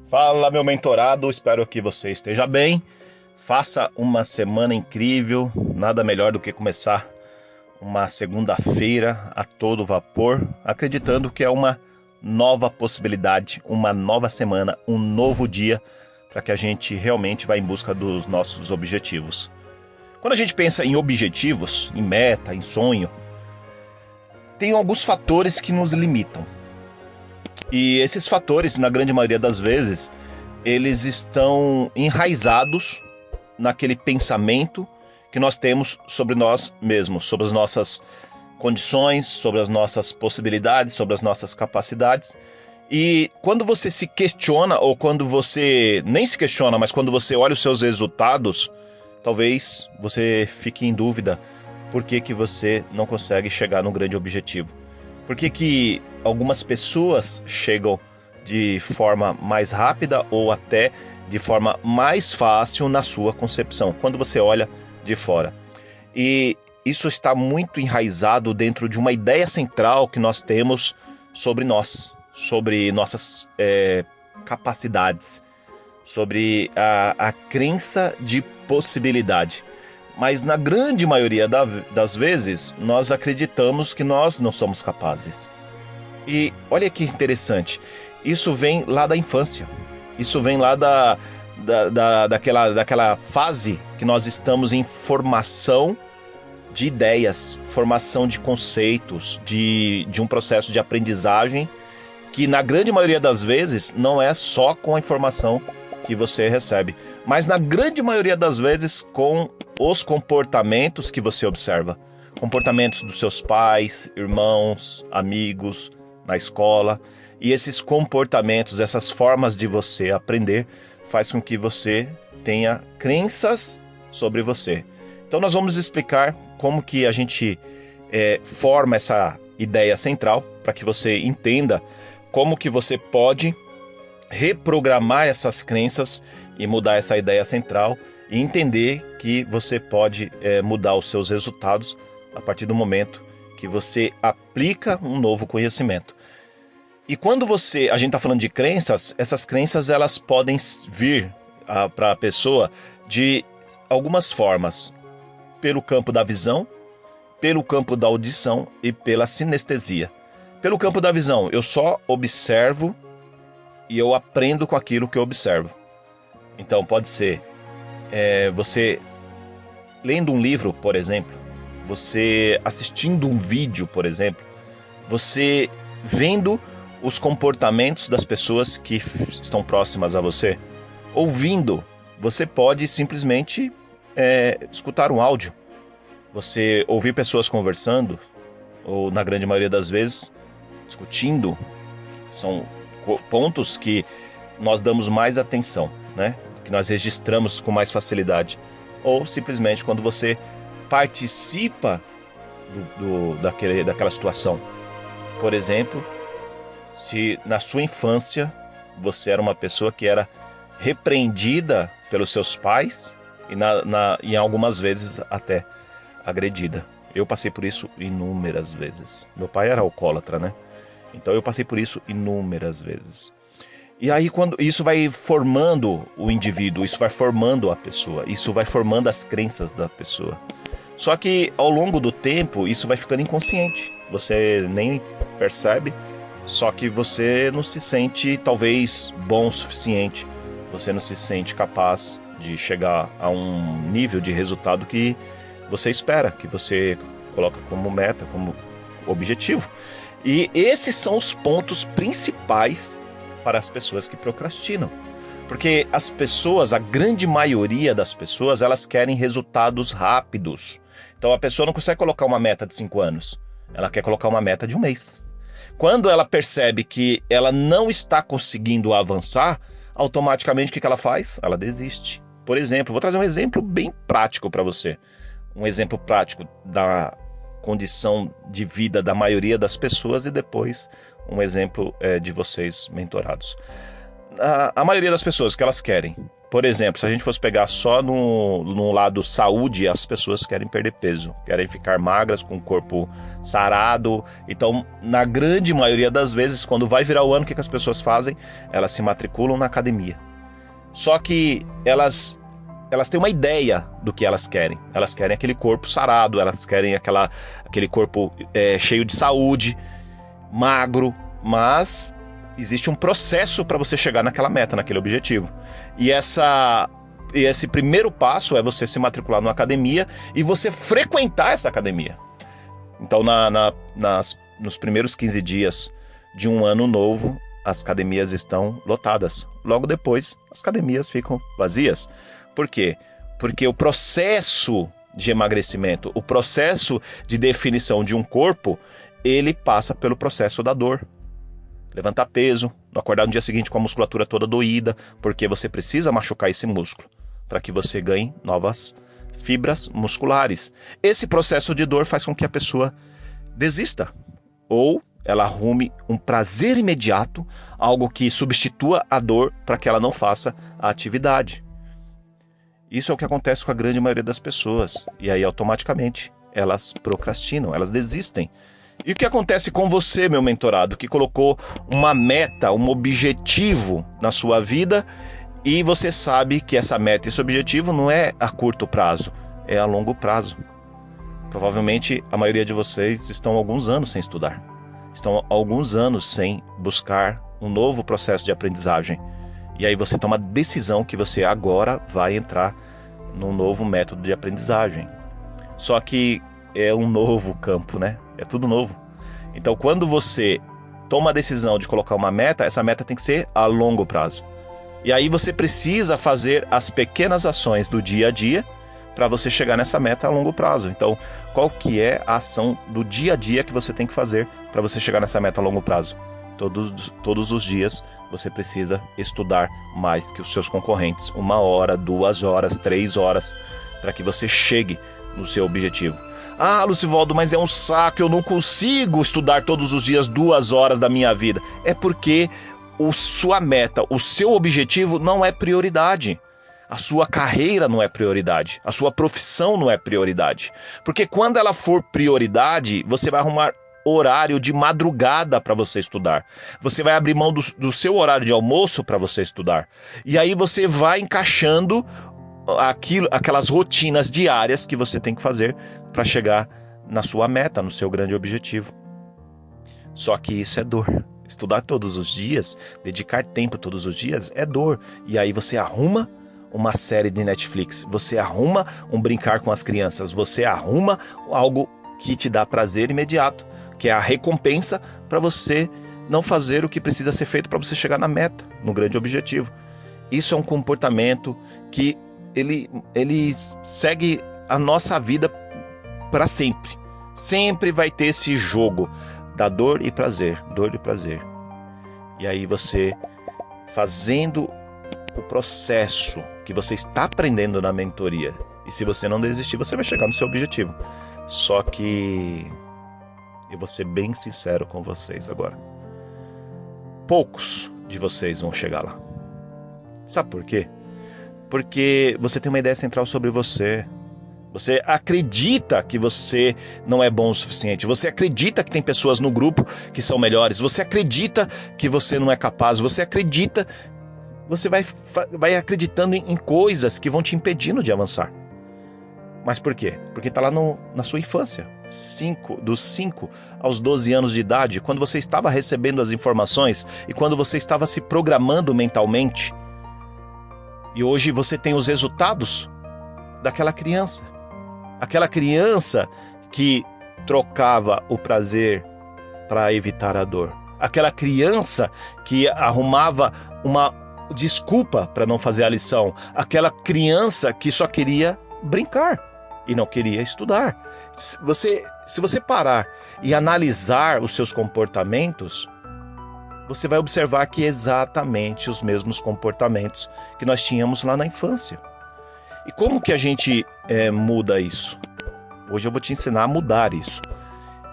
Fala, meu mentorado, espero que você esteja bem. Faça uma semana incrível, nada melhor do que começar uma segunda-feira a todo vapor, acreditando que é uma nova possibilidade, uma nova semana, um novo dia, para que a gente realmente vá em busca dos nossos objetivos. Quando a gente pensa em objetivos, em meta, em sonho, tem alguns fatores que nos limitam. E esses fatores, na grande maioria das vezes, eles estão enraizados naquele pensamento que nós temos sobre nós mesmos, sobre as nossas condições, sobre as nossas possibilidades, sobre as nossas capacidades. E quando você se questiona, ou quando você nem se questiona, mas quando você olha os seus resultados, talvez você fique em dúvida por que você não consegue chegar num grande objetivo. Por que algumas pessoas chegam de forma mais rápida ou até de forma mais fácil na sua concepção, quando você olha de fora. E isso está muito enraizado dentro de uma ideia central que nós temos sobre nós, sobre nossas capacidades, sobre a crença de possibilidade. Mas na grande maioria das vezes, nós acreditamos que nós não somos capazes. E olha que interessante, isso vem lá da infância, isso vem lá daquela fase que nós estamos em formação de ideias, formação de conceitos, de um processo de aprendizagem, que na grande maioria das vezes não é só com a informação que você recebe, mas na grande maioria das vezes com os comportamentos que você observa. Comportamentos dos seus pais, irmãos, amigos, na escola. E esses comportamentos, essas formas de você aprender, faz com que você tenha crenças sobre você. Então nós vamos explicar como que a gente forma essa ideia central, para que você entenda como que você pode reprogramar essas crenças e mudar essa ideia central e entender que você pode mudar os seus resultados a partir do momento que você aplica um novo conhecimento. E quando a gente está falando de crenças, essas crenças elas podem vir para a pessoa de algumas formas, pelo campo da visão, pelo campo da audição e pela sinestesia. Pelo campo da visão, eu só observo e eu aprendo com aquilo que eu observo. Então pode ser você lendo um livro, por exemplo, você assistindo um vídeo, por exemplo, você vendo os comportamentos das pessoas que estão próximas a você. Ouvindo, você pode simplesmente escutar um áudio. Você ouvir pessoas conversando, ou na grande maioria das vezes, discutindo, são pontos que nós damos mais atenção, né? Que nós registramos com mais facilidade. Ou simplesmente quando você participa daquela situação. Por exemplo, se na sua infância você era uma pessoa que era repreendida pelos seus pais e algumas vezes até agredida. Eu passei por isso inúmeras vezes. Meu pai era alcoólatra, né? Então eu passei por isso inúmeras vezes. E aí quando isso vai formando o indivíduo, isso vai formando a pessoa, isso vai formando as crenças da pessoa. Só que ao longo do tempo isso vai ficando inconsciente. Você nem percebe, só que você não se sente talvez bom o suficiente. Você não se sente capaz de chegar a um nível de resultado que você espera, que você coloca como meta, como objetivo. E esses são os pontos principais para as pessoas que procrastinam. Porque as pessoas, a grande maioria das pessoas, elas querem resultados rápidos. Então a pessoa não consegue colocar uma meta de 5 anos. Ela quer colocar uma meta de 1 mês. Quando ela percebe que ela não está conseguindo avançar, automaticamente o que ela faz? Ela desiste. Por exemplo, vou trazer um exemplo bem prático para você. Um exemplo prático da condição de vida da maioria das pessoas e depois um exemplo de vocês mentorados. A maioria das pessoas, o que elas querem? Por exemplo, se a gente fosse pegar só no lado saúde, as pessoas querem perder peso, querem ficar magras, com o corpo sarado. Então, na grande maioria das vezes, quando vai virar o ano, o que as pessoas fazem? Elas se matriculam na academia. Só que elas têm uma ideia do que elas querem. Elas querem aquele corpo sarado, elas querem aquele corpo cheio de saúde, magro, mas existe um processo para você chegar naquela meta, naquele objetivo. E esse primeiro passo é você se matricular numa academia e você frequentar essa academia. Então, nos primeiros 15 dias de um ano novo, as academias estão lotadas. Logo depois, as academias ficam vazias. Por quê? Porque o processo de emagrecimento, o processo de definição de um corpo, ele passa pelo processo da dor. Levantar peso, não acordar no dia seguinte com a musculatura toda doída, porque você precisa machucar esse músculo para que você ganhe novas fibras musculares. Esse processo de dor faz com que a pessoa desista ou ela arrume um prazer imediato, algo que substitua a dor para que ela não faça a atividade. Isso é o que acontece com a grande maioria das pessoas. E aí, automaticamente, elas procrastinam, elas desistem. E o que acontece com você, meu mentorado, que colocou uma meta, um objetivo na sua vida e você sabe que essa meta, esse objetivo não é a curto prazo, é a longo prazo. Provavelmente a maioria de vocês estão há alguns anos sem estudar. Estão há alguns anos sem buscar um novo processo de aprendizagem. E aí você toma a decisão que você agora vai entrar num novo método de aprendizagem. Só que é um novo campo, né? É tudo novo. Então, quando você toma a decisão de colocar uma meta, essa meta tem que ser a longo prazo. E aí você precisa fazer as pequenas ações do dia a dia para você chegar nessa meta a longo prazo. Então, qual que é a ação do dia a dia que você tem que fazer para você chegar nessa meta a longo prazo? Todos os dias você precisa estudar mais que os seus concorrentes. 1 hora, 2 horas, 3 horas, para que você chegue no seu objetivo. Ah, Lucivaldo, mas é um saco, eu não consigo estudar todos os dias 2 horas da minha vida. É porque sua meta, o seu objetivo não é prioridade. A sua carreira não é prioridade. A sua profissão não é prioridade. Porque quando ela for prioridade, você vai arrumar horário de madrugada para você estudar. Você vai abrir mão do seu horário de almoço para você estudar. E aí você vai encaixando aquelas rotinas diárias que você tem que fazer para chegar na sua meta, no seu grande objetivo. Só que isso é dor. Estudar todos os dias, dedicar tempo todos os dias é dor. E aí você arruma uma série de Netflix, você arruma um brincar com as crianças, você arruma algo que te dá prazer imediato, que é a recompensa para você não fazer o que precisa ser feito para você chegar na meta, no grande objetivo. Isso é um comportamento que ele segue a nossa vida para sempre. Sempre vai ter esse jogo da dor e prazer, dor e prazer. E aí você, fazendo o processo que você está aprendendo na mentoria, e se você não desistir, você vai chegar no seu objetivo. Só que eu vou ser bem sincero com vocês agora. Poucos de vocês vão chegar lá. Sabe por quê? Porque você tem uma ideia central sobre você. Você acredita que você não é bom o suficiente. Você acredita que tem pessoas no grupo que são melhores. Você acredita que você não é capaz. Você acredita... Você vai acreditando em coisas que vão te impedindo de avançar. Mas por quê? Porque está lá na sua infância. Dos 5 aos 12 anos de idade, quando você estava recebendo as informações e quando você estava se programando mentalmente. E hoje você tem os resultados daquela criança. Aquela criança que trocava o prazer para evitar a dor. Aquela criança que arrumava uma desculpa para não fazer a lição. Aquela criança que só queria brincar e não queria estudar. Se você parar e analisar os seus comportamentos, você vai observar que é exatamente os mesmos comportamentos que nós tínhamos lá na infância. E como que a gente muda isso? Hoje eu vou te ensinar a mudar isso.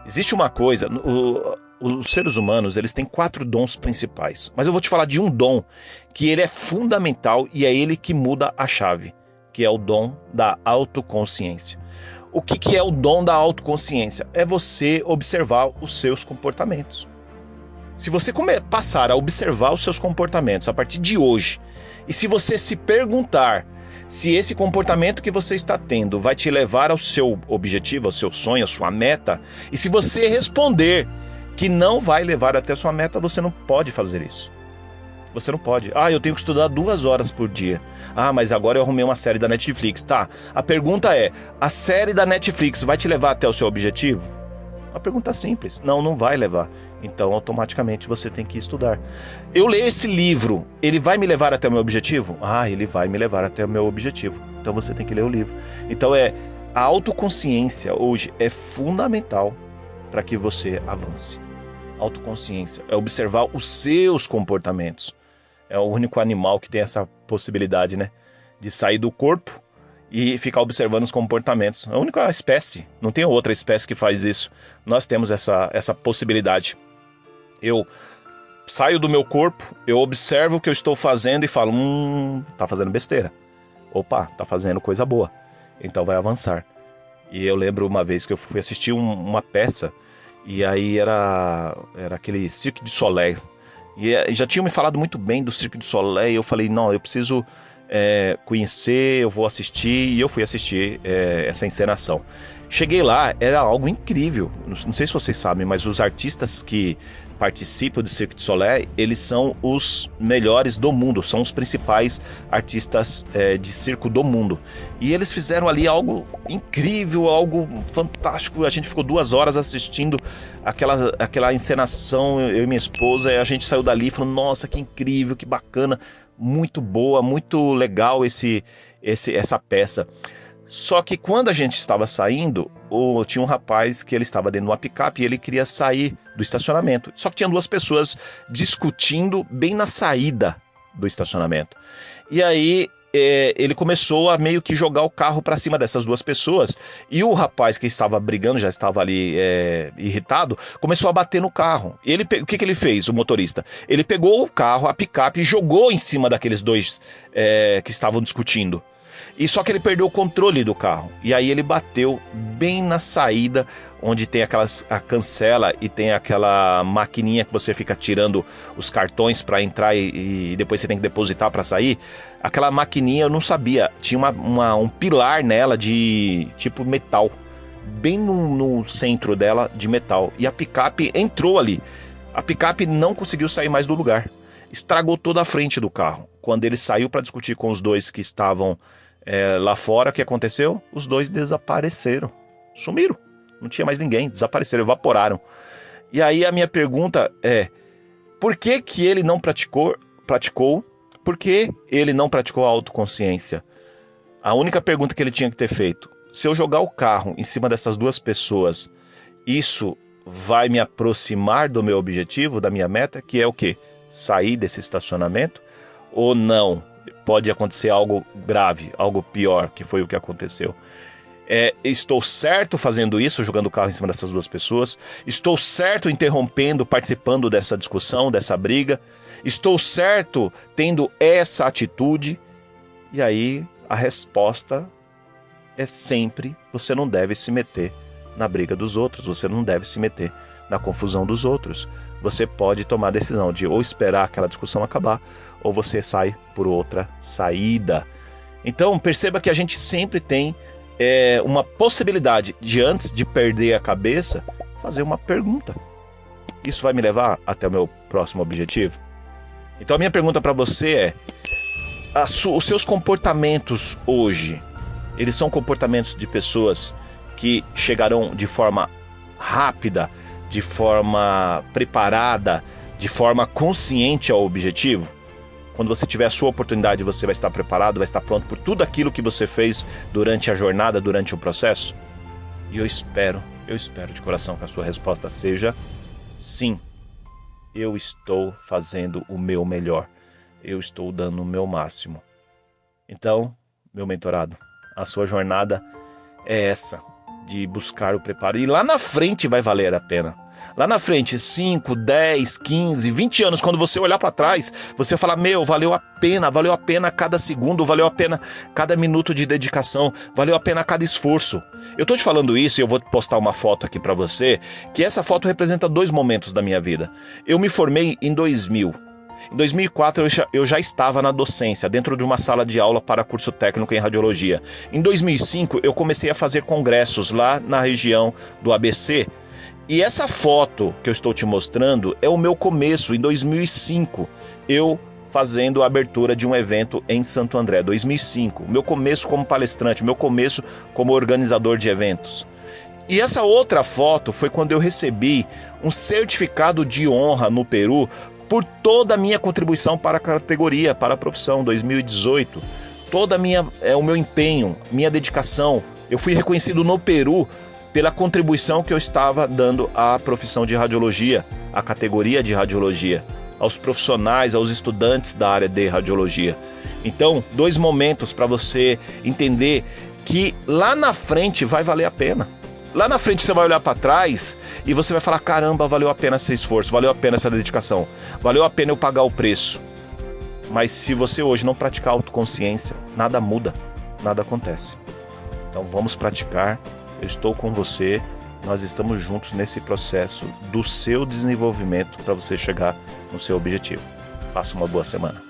Existe uma coisa, os seres humanos, eles têm 4 dons principais. Mas eu vou te falar de um dom que ele é fundamental e é ele que muda a chave, que é o dom da autoconsciência. O que é o dom da autoconsciência? É você observar os seus comportamentos. Se você passar a observar os seus comportamentos a partir de hoje, e se você se perguntar se esse comportamento que você está tendo vai te levar ao seu objetivo, ao seu sonho, à sua meta, e se você responder que não vai levar até a sua meta, você não pode fazer isso. Você não pode. Eu tenho que estudar 2 horas por dia. Mas agora eu arrumei uma série da Netflix. Tá, a pergunta é, a série da Netflix vai te levar até o seu objetivo? Uma pergunta simples. Não vai levar. Então, automaticamente, você tem que estudar. Eu leio esse livro, ele vai me levar até o meu objetivo? Ele vai me levar até o meu objetivo. Então, você tem que ler o livro. Então, a autoconsciência hoje é fundamental para que você avance. Autoconsciência é observar os seus comportamentos. É o único animal que tem essa possibilidade, né? De sair do corpo e ficar observando os comportamentos. É a única espécie, não tem outra espécie que faz isso. Nós temos essa possibilidade. Eu saio do meu corpo, eu observo o que eu estou fazendo e falo, tá fazendo besteira. Opa, tá fazendo coisa boa. Então vai avançar. E eu lembro uma vez que eu fui assistir uma peça, e aí era aquele Cirque du Soleil. E já tinham me falado muito bem do Cirque du Soleil, e eu falei, não, eu preciso conhecer, eu vou assistir, e eu fui assistir essa encenação. Cheguei lá, era algo incrível. Não sei se vocês sabem, mas os artistas que participam do Cirque du Soleil, eles são os melhores do mundo, são os principais artistas de circo do mundo. E eles fizeram ali algo incrível, algo fantástico. A gente ficou 2 horas assistindo aquela encenação, eu e minha esposa, e a gente saiu dali e falou, nossa, que incrível, que bacana, muito boa, muito legal essa peça. Só que quando a gente estava saindo, tinha um rapaz que ele estava dentro de uma picape e ele queria sair do estacionamento. Só que tinha 2 pessoas discutindo bem na saída do estacionamento. E aí ele começou a meio que jogar o carro para cima dessas 2 pessoas. E o rapaz que estava brigando, já estava ali irritado, começou a bater no carro. E o que ele fez, o motorista? Ele pegou o carro, a picape, e jogou em cima daqueles 2 que estavam discutindo. E só que ele perdeu o controle do carro. E aí ele bateu bem na saída, onde tem a cancela e tem aquela maquininha que você fica tirando os cartões para entrar e depois você tem que depositar para sair. Aquela maquininha eu não sabia. Tinha um pilar nela de tipo metal. Bem no centro dela de metal. E a picape entrou ali. A picape não conseguiu sair mais do lugar. Estragou toda a frente do carro. Quando ele saiu para discutir com os 2 que estavam lá fora, o que aconteceu? Os 2 desapareceram, sumiram, não tinha mais ninguém, desapareceram, evaporaram. E aí a minha pergunta é, por que ele não praticou? Por que ele não praticou a autoconsciência? A única pergunta que ele tinha que ter feito, se eu jogar o carro em cima dessas 2 pessoas, isso vai me aproximar do meu objetivo, da minha meta, que é o quê? Sair desse estacionamento? Ou não? Pode acontecer algo grave, algo pior, que foi o que aconteceu. Estou certo fazendo isso, jogando o carro em cima dessas 2 pessoas? Estou certo interrompendo, participando dessa discussão, dessa briga? Estou certo tendo essa atitude? E aí a resposta é sempre, você não deve se meter na briga dos outros, você não deve se meter na confusão dos outros. Você pode tomar a decisão de ou esperar aquela discussão acabar, ou você sai por outra saída. Então, perceba que a gente sempre tem uma possibilidade de, antes de perder a cabeça, fazer uma pergunta. Isso vai me levar até o meu próximo objetivo? Então, a minha pergunta para você é, os seus comportamentos hoje, eles são comportamentos de pessoas que chegarão de forma rápida, de forma preparada, de forma consciente ao objetivo? Quando você tiver a sua oportunidade, você vai estar preparado, vai estar pronto por tudo aquilo que você fez durante a jornada, durante o processo? E eu espero de coração que a sua resposta seja sim. Eu estou fazendo o meu melhor. Eu estou dando o meu máximo. Então, meu mentorado, a sua jornada é essa, de buscar o preparo. E lá na frente vai valer a pena. Lá na frente, 5, 10, 15, 20 anos, quando você olhar para trás, você falar, meu, valeu a pena cada segundo, valeu a pena cada minuto de dedicação, valeu a pena cada esforço. Eu tô te falando isso e eu vou postar uma foto aqui para você, que essa foto representa 2 momentos da minha vida. Eu me formei em 2000. Em 2004 eu já estava na docência, dentro de uma sala de aula para curso técnico em radiologia. Em 2005 eu comecei a fazer congressos lá na região do ABC. E essa foto que eu estou te mostrando é o meu começo, em 2005, eu fazendo a abertura de um evento em Santo André, 2005. Meu começo como palestrante, meu começo como organizador de eventos. E essa outra foto foi quando eu recebi um certificado de honra no Peru por toda a minha contribuição para a categoria, para a profissão, 2018. O meu empenho, minha dedicação. Eu fui reconhecido no Peru pela contribuição que eu estava dando à profissão de radiologia, à categoria de radiologia, aos profissionais, aos estudantes da área de radiologia. Então, 2 momentos para você entender que lá na frente vai valer a pena. Lá na frente você vai olhar para trás e você vai falar, caramba, valeu a pena esse esforço, valeu a pena essa dedicação, valeu a pena eu pagar o preço. Mas se você hoje não praticar autoconsciência, nada muda, nada acontece. Então vamos praticar. Eu estou com você, nós estamos juntos nesse processo do seu desenvolvimento para você chegar no seu objetivo. Faça uma boa semana.